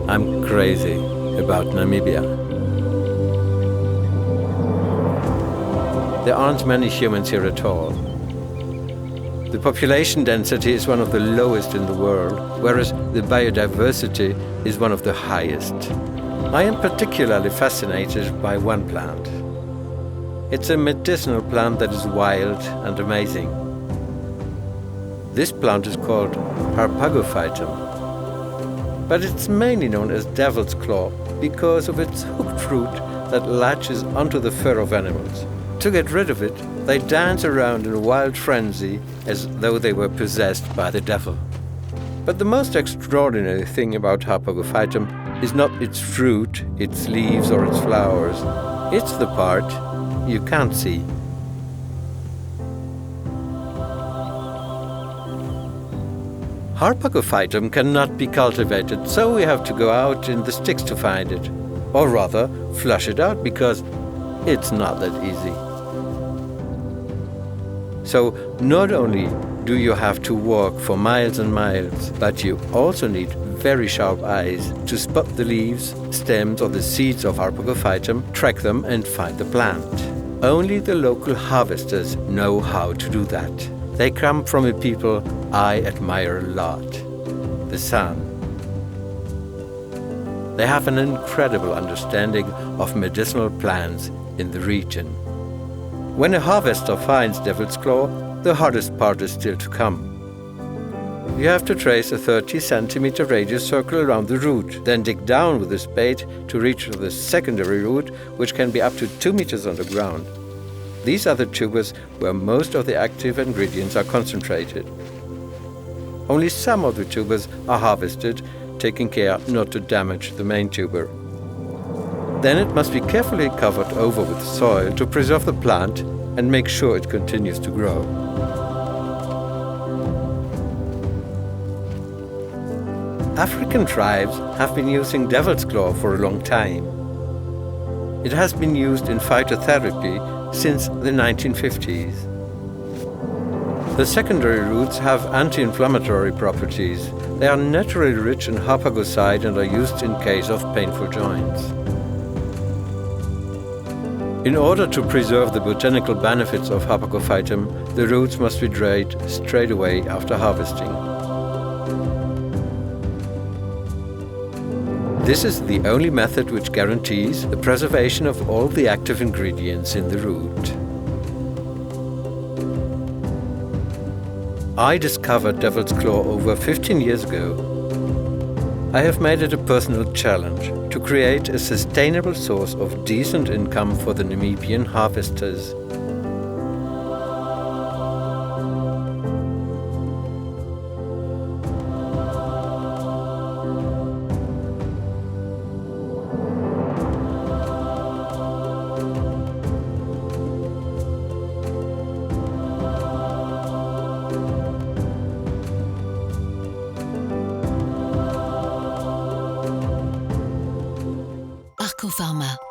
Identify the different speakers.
Speaker 1: I'm crazy about Namibia. There aren't many humans here at all. The population density is one of the lowest in the world, whereas the biodiversity is one of the highest. I am particularly fascinated by one plant. It's a medicinal plant that is wild and amazing. This plant is called Arkopharma, but it's mainly known as devil's claw because of its hooked fruit that latches onto the fur of animals. To get rid of it, they dance around in a wild frenzy as though they were possessed by the devil. But the most extraordinary thing about Arkopharma is not its fruit, its leaves or its flowers. It's the part you can't see. Arkopharma cannot be cultivated, so we have to go out in the sticks to find it. Or rather, flush it out because it's not that easy. So not only do you have to walk for miles and miles, but you also need very sharp eyes to spot the leaves, stems or the seeds of Arkopharma, track them and find the plant. Only the local harvesters know how to do that. They come from a people I admire a lot, the San. They have an incredible understanding of medicinal plants in the region. When a harvester finds devil's claw, the hardest part is still to come. You have to trace a 30-centimeter radius circle around the root, then dig down with a spade to reach the secondary root, which can be up to 2 meters underground. These are the tubers where most of the active ingredients are concentrated. Only some of the tubers are harvested, taking care not to damage the main tuber. Then it must be carefully covered over with soil to preserve the plant and make sure it continues to grow. African tribes have been using devil's claw for a long time. It has been used in phytotherapy since the 1950s. The secondary roots have anti-inflammatory properties. They are naturally rich in harpagoside and are used in case of painful joints. In order to preserve the botanical benefits of Arkopharma, the roots must be dried straight away after harvesting. This is the only method which guarantees the preservation of all the active ingredients in the root. I discovered devil's claw over 15 years ago. I have made it a personal challenge to create a sustainable source of decent income for the Namibian harvesters.
Speaker 2: Arkopharma.